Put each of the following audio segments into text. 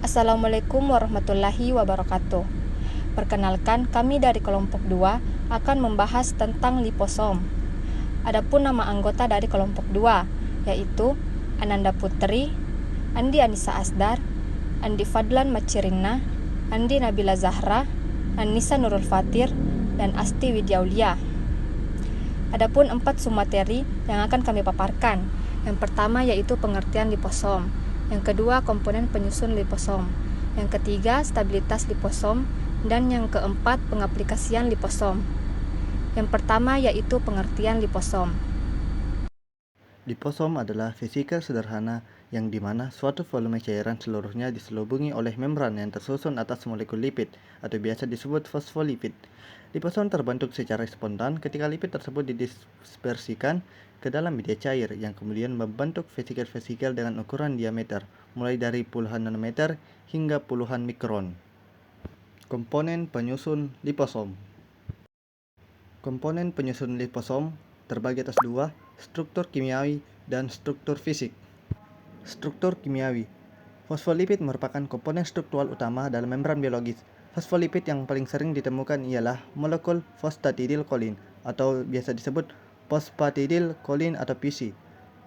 Assalamualaikum warahmatullahi wabarakatuh. Perkenalkan, kami dari kelompok 2 akan membahas tentang liposom. Adapun nama anggota dari kelompok 2 yaitu Ananda Putri, Andi Anissa Asdar, Andi Fadlan Macirina, Andi Nabila Zahra, Anissa Nurul Fatir, dan Asti Widyaulia. Adapun 4 submateri yang akan kami paparkan. Yang pertama yaitu pengertian liposom. Yang kedua, komponen penyusun liposom. Yang ketiga, stabilitas liposom. Dan yang keempat, pengaplikasian liposom. Yang pertama yaitu pengertian liposom. Liposom adalah fisika sederhana yang dimana suatu volume cairan seluruhnya diselubungi oleh membran yang tersusun atas molekul lipid atau biasa disebut fosfolipid. Liposom terbentuk secara spontan ketika lipid tersebut didispersikan ke dalam media cair yang kemudian membentuk vesikel-vesikel dengan ukuran diameter mulai dari puluhan nanometer hingga puluhan mikron. Komponen penyusun liposom. Komponen penyusun liposom terbagi atas dua, struktur kimiawi dan struktur fisik. Struktur kimiawi. Fosfolipid merupakan komponen struktural utama dalam membran biologis. Fosfolipid yang paling sering ditemukan ialah molekul fosfatidilkolin atau biasa disebut fosfatidilkolin atau PC.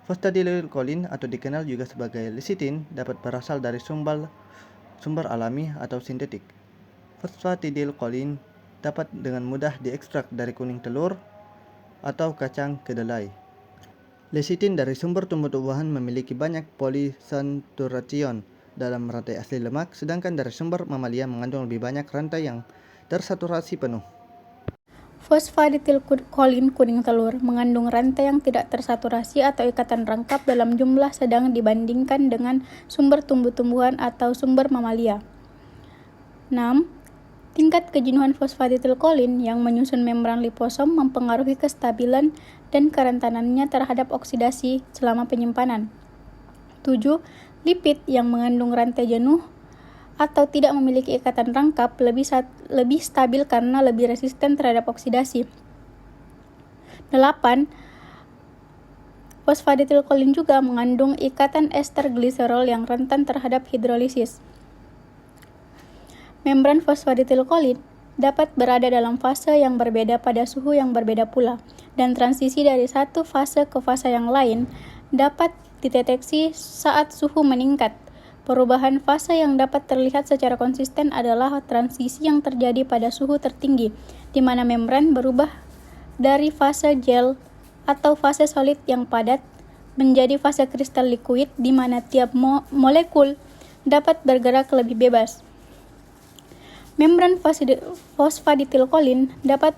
Fosfatidilkolin atau dikenal juga sebagai lecitin dapat berasal dari sumber alami atau sintetik. Fosfatidilkolin dapat dengan mudah diekstrak dari kuning telur atau kacang kedelai. Lecitin dari sumber tumbuh-tumbuhan memiliki banyak polisaturation dalam rantai asli lemak, sedangkan dari sumber mamalia mengandung lebih banyak rantai yang tersaturasi penuh. Fosfatidilkolin kuning telur mengandung rantai yang tidak tersaturasi atau ikatan rangkap dalam jumlah sedang dibandingkan dengan sumber tumbuh-tumbuhan atau sumber mamalia. 6. Tingkat kejenuhan fosfatidilkolin yang menyusun membran liposom mempengaruhi kestabilan dan kerentanannya terhadap oksidasi selama penyimpanan. 7. Lipid yang mengandung rantai jenuh atau tidak memiliki ikatan rangkap lebih stabil karena lebih resisten terhadap oksidasi. 8. Fosfatidilkolin juga mengandung ikatan ester gliserol yang rentan terhadap hidrolisis. Membran fosfatidilkolin dapat berada dalam fase yang berbeda pada suhu yang berbeda pula, dan transisi dari satu fase ke fase yang lain dapat dideteksi saat suhu meningkat. Perubahan fase yang dapat terlihat secara konsisten adalah transisi yang terjadi pada suhu tertinggi, di mana membran berubah dari fase gel atau fase solid yang padat menjadi fase kristal liquid, di mana tiap molekul dapat bergerak lebih bebas. Membran fosfatidilkolin dapat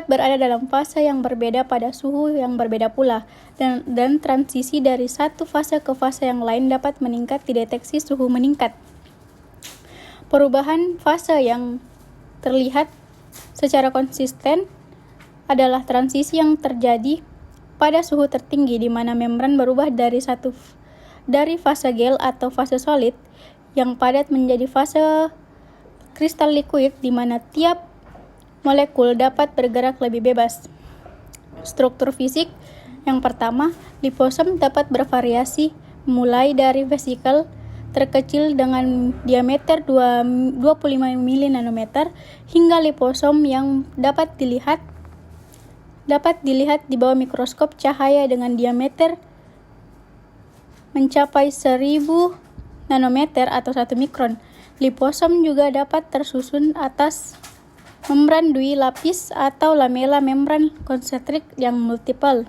berada dalam fase yang berbeda pada suhu yang berbeda pula, dan transisi dari satu fase ke fase yang lain dapat meningkat dideteksi suhu meningkat. Perubahan fase yang terlihat secara konsisten adalah transisi yang terjadi pada suhu tertinggi, di mana membran berubah dari fase gel atau fase solid yang padat menjadi fase kristal liquid, di mana tiap molekul dapat bergerak lebih bebas. Struktur fisik. Yang pertama, liposom dapat bervariasi mulai dari vesikel terkecil dengan diameter 25 mili-nanometer hingga liposom yang dapat dilihat di bawah mikroskop cahaya dengan diameter mencapai 1000 nanometer atau 1 mikron. Liposom juga dapat tersusun atas membran dui lapis atau lamela membran konsentrik yang multiple.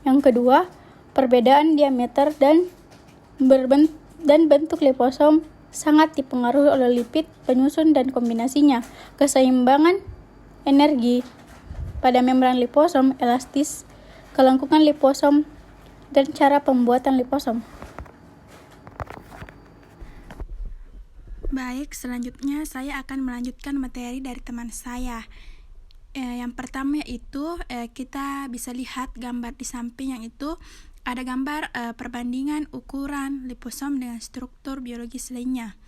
Yang kedua, perbedaan diameter dan bentuk liposom sangat dipengaruhi oleh lipid penyusun dan kombinasinya. Keseimbangan energi pada membran liposom, elastis, kelengkungan liposom, dan cara pembuatan liposom. Baik, selanjutnya saya akan melanjutkan materi dari teman saya. Yang pertama yaitu kita bisa lihat gambar di samping, yang itu ada gambar perbandingan ukuran liposom dengan struktur biologis lainnya.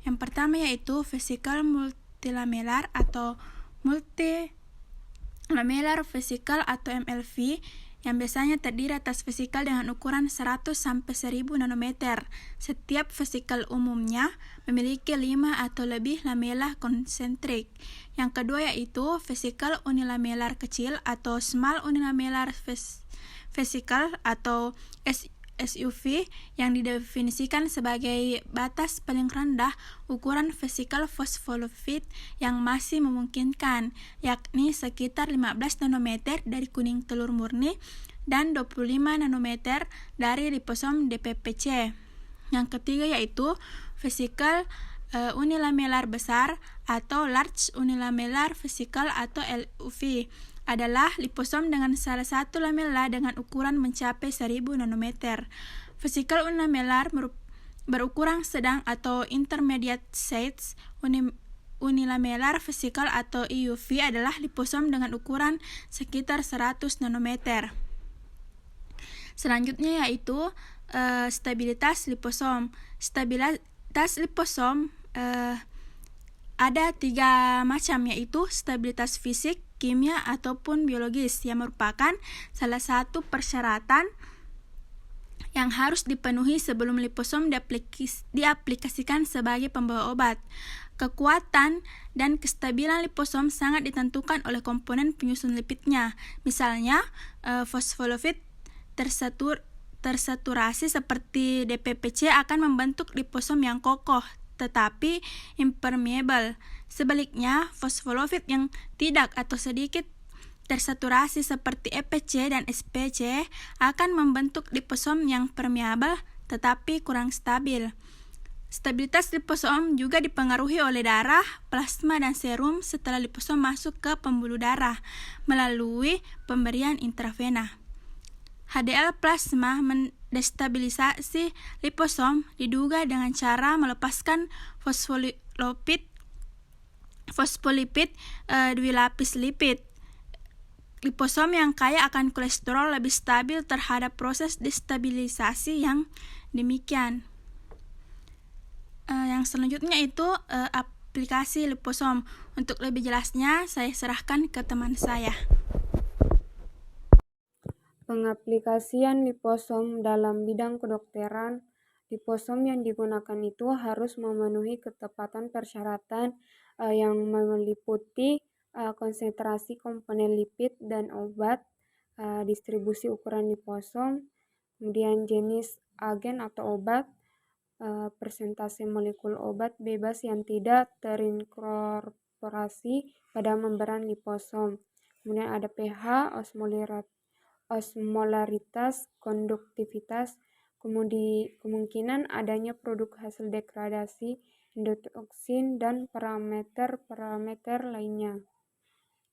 Yang pertama yaitu vesikel multilamelar atau multilamelar vesicle atau MLV, yang biasanya terdiri atas vesikel dengan ukuran 100 sampai 1000 nanometer. Setiap vesikel umumnya memiliki 5 atau lebih lamela konsentrik. Yang kedua yaitu vesikel unilamelar kecil atau small unilamelar vesicle atau SUV yang didefinisikan sebagai batas paling rendah ukuran vesikel fosfolipid yang masih memungkinkan, yakni sekitar 15 nanometer dari kuning telur murni dan 25 nanometer dari liposom DPPC. Yang ketiga yaitu vesikel unilamelar besar atau large unilamelar vesicle atau LUV adalah liposom dengan salah satu lamela dengan ukuran mencapai 1000 nanometer. Vesikel unilamelar berukuran sedang atau intermediate size unilamelar vesicle atau EUV adalah liposom dengan ukuran sekitar 100 nanometer. Selanjutnya yaitu stabilitas liposom. Stabilitas liposom ada 3 macam, yaitu stabilitas fisik, kimia, ataupun biologis, yang merupakan salah satu persyaratan yang harus dipenuhi sebelum liposom diaplikasikan sebagai pembawa obat. Kekuatan dan kestabilan liposom sangat ditentukan oleh komponen penyusun lipidnya. Misalnya, fosfolipid tersaturasi seperti DPPC akan membentuk liposom yang kokoh tetapi impermeable. Sebaliknya, fosfolipid yang tidak atau sedikit tersaturasi seperti EPC dan SPC akan membentuk liposom yang permeable tetapi kurang stabil. Stabilitas liposom juga dipengaruhi oleh darah, plasma, dan serum setelah liposom masuk ke pembuluh darah melalui pemberian intravena. HDL plasma mendestabilisasi liposom diduga dengan cara melepaskan fosfolipid dwilapis lipid. Liposom yang kaya akan kolesterol lebih stabil terhadap proses destabilisasi yang demikian. Yang selanjutnya itu aplikasi liposom. Untuk lebih jelasnya saya serahkan ke teman saya. Pengaplikasian liposom dalam bidang kedokteran. Liposom yang digunakan itu harus memenuhi ketepatan persyaratan yang meliputi konsentrasi komponen lipid dan obat, distribusi ukuran liposom, kemudian jenis agen atau obat, persentase molekul obat bebas yang tidak terinkorporasi pada membran liposom. Kemudian ada pH, osmolaritas, konduktivitas, kemungkinan adanya produk hasil degradasi, endotoksin, dan parameter-parameter lainnya.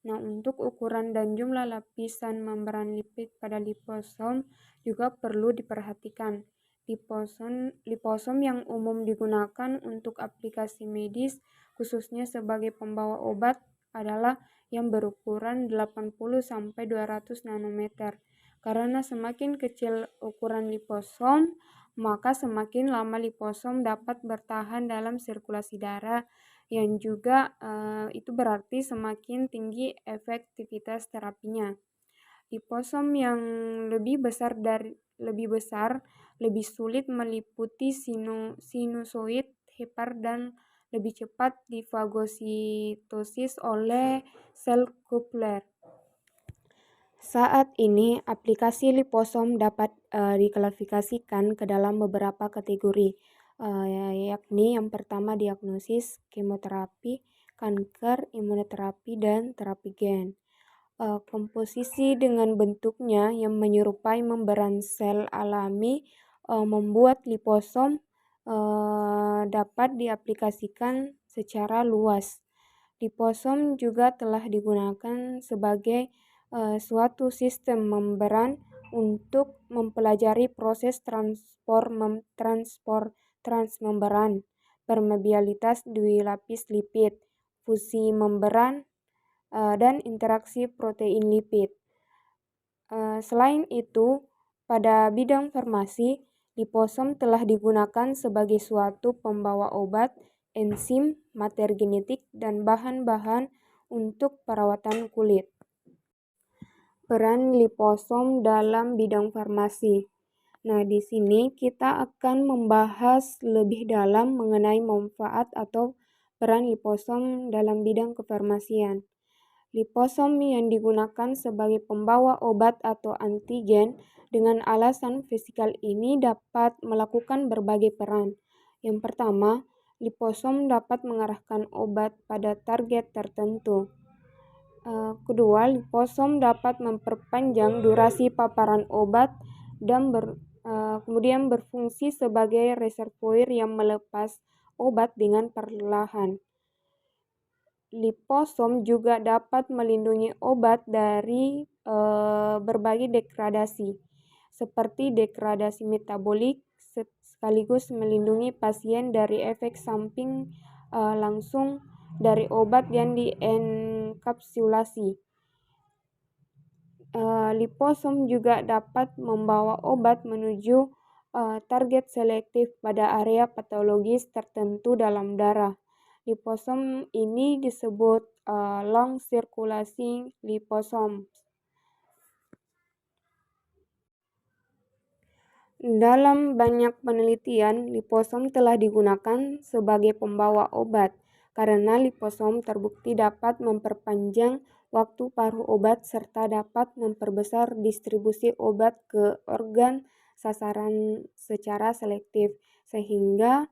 Nah, untuk ukuran dan jumlah lapisan membran lipid pada liposom juga perlu diperhatikan. Liposom yang umum digunakan untuk aplikasi medis, khususnya sebagai pembawa obat, adalah yang berukuran 80-200 nanometer. Karena semakin kecil ukuran liposom, maka semakin lama liposom dapat bertahan dalam sirkulasi darah, yang juga itu berarti semakin tinggi efektivitas terapinya. Liposom yang lebih besar lebih sulit meliputi sinusoid hepar dan lebih cepat difagositosis oleh sel Kupler. Saat ini, aplikasi liposom dapat diklasifikasikan ke dalam beberapa kategori, yakni yang pertama diagnosis, kemoterapi, kanker, imunoterapi, dan terapi gen. Komposisi dengan bentuknya yang menyerupai membran sel alami membuat liposom dapat diaplikasikan secara luas. Liposom juga telah digunakan sebagai suatu sistem membran untuk mempelajari proses transmembran, permeabilitas dwilapis lipid, fusi membran, dan interaksi protein lipid. Selain itu, pada bidang farmasi, liposom telah digunakan sebagai suatu pembawa obat, enzim, materi genetik, dan bahan-bahan untuk perawatan kulit. peran liposom dalam bidang farmasi. Nah, di sini kita akan membahas lebih dalam mengenai manfaat atau peran liposom dalam bidang kefarmasian. Liposom yang digunakan sebagai pembawa obat atau antigen dengan alasan fisikal ini dapat melakukan berbagai peran. Yang pertama, liposom dapat mengarahkan obat pada target tertentu. Kedua, liposom dapat memperpanjang durasi paparan obat dan kemudian berfungsi sebagai reservoir yang melepas obat dengan perlahan. Liposom juga dapat melindungi obat dari berbagai degradasi, seperti degradasi metabolik, sekaligus melindungi pasien dari efek samping langsung dari obat yang dienkapsulasi. Liposom juga dapat membawa obat menuju target selektif pada area patologis tertentu dalam darah. Liposom ini disebut long circulating liposomes. Dalam banyak penelitian, liposom telah digunakan sebagai pembawa obat karena liposom terbukti dapat memperpanjang waktu paruh obat serta dapat memperbesar distribusi obat ke organ sasaran secara selektif, sehingga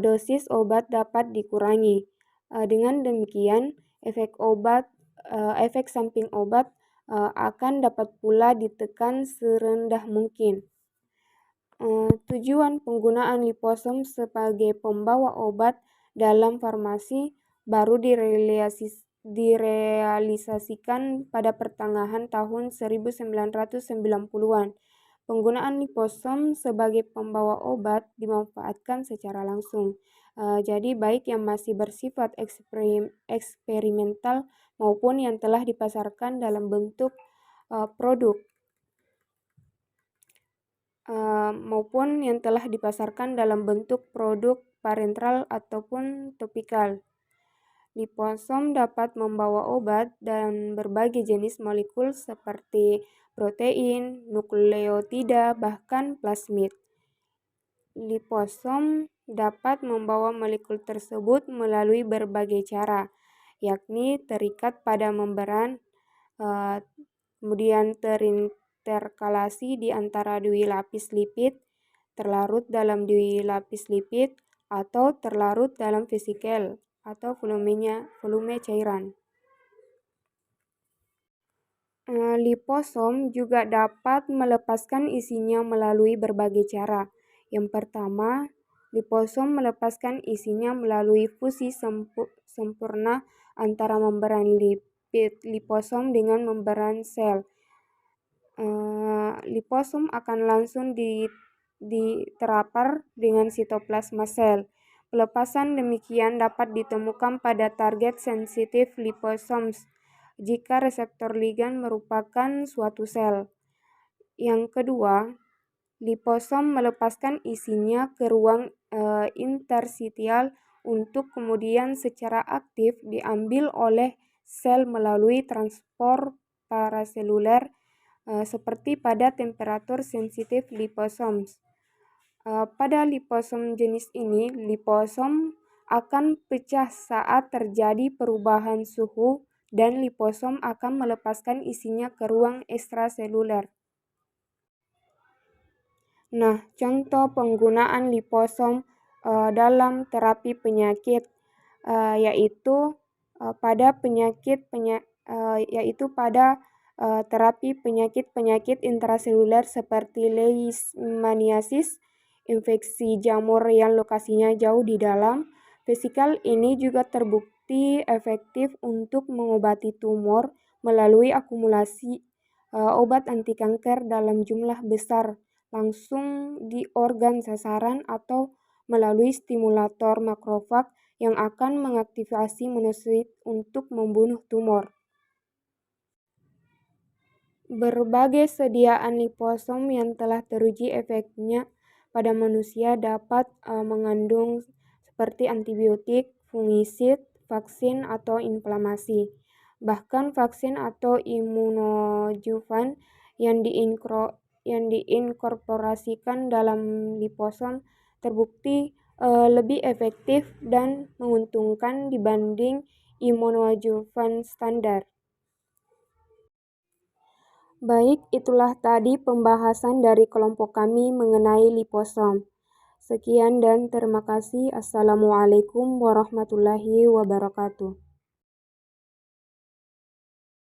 dosis obat dapat dikurangi. Dengan demikian, efek samping obat akan dapat pula ditekan serendah mungkin. Tujuan penggunaan liposom sebagai pembawa obat dalam farmasi baru direalisasikan pada pertengahan tahun 1990-an. Penggunaan liposom sebagai pembawa obat dimanfaatkan secara langsung. Jadi baik yang masih bersifat eksperimental maupun yang telah dipasarkan dalam bentuk produk parenteral ataupun topikal. Liposom dapat membawa obat dan berbagai jenis molekul seperti protein, nukleotida, bahkan plasmid. Liposom dapat membawa molekul tersebut melalui berbagai cara, yakni terikat pada membran, kemudian terinterkalasi di antara dui lapis lipid, terlarut dalam dui lapis lipid, atau terlarut dalam vesikel atau volume cairan. Liposom juga dapat melepaskan isinya melalui berbagai cara. Yang pertama, liposom melepaskan isinya melalui fusi sempurna antara membran lipid liposom dengan membran sel. Liposom akan langsung diterapar dengan sitoplasma sel. Pelepasan demikian dapat ditemukan pada target sensitif liposomes jika reseptor ligan merupakan suatu sel. Yang kedua, liposom melepaskan isinya ke ruang intersitial untuk kemudian secara aktif diambil oleh sel melalui transport paraseluler seperti pada temperatur sensitif liposomes. Pada liposom jenis ini, liposom akan pecah saat terjadi perubahan suhu dan liposom akan melepaskan isinya ke ruang ekstraseluler. Nah, contoh penggunaan liposom dalam terapi penyakit yaitu pada terapi penyakit intraseluler seperti leishmaniasis, infeksi jamur yang lokasinya jauh di dalam. Vesikal ini juga terbukti efektif untuk mengobati tumor melalui akumulasi obat anti kanker dalam jumlah besar langsung di organ sasaran atau melalui stimulator makrofag yang akan mengaktifasi monosit untuk membunuh tumor. Berbagai sediaan liposom yang telah teruji efeknya pada manusia dapat mengandung seperti antibiotik, fungisid, vaksin, atau inflamasi. Bahkan vaksin atau imunoadjuvan yang diinkorporasikan dalam liposom terbukti lebih efektif dan menguntungkan dibanding imunoadjuvan standar. Baik, itulah tadi pembahasan dari kelompok kami mengenai liposom. Sekian dan terima kasih. Assalamualaikum warahmatullahi wabarakatuh.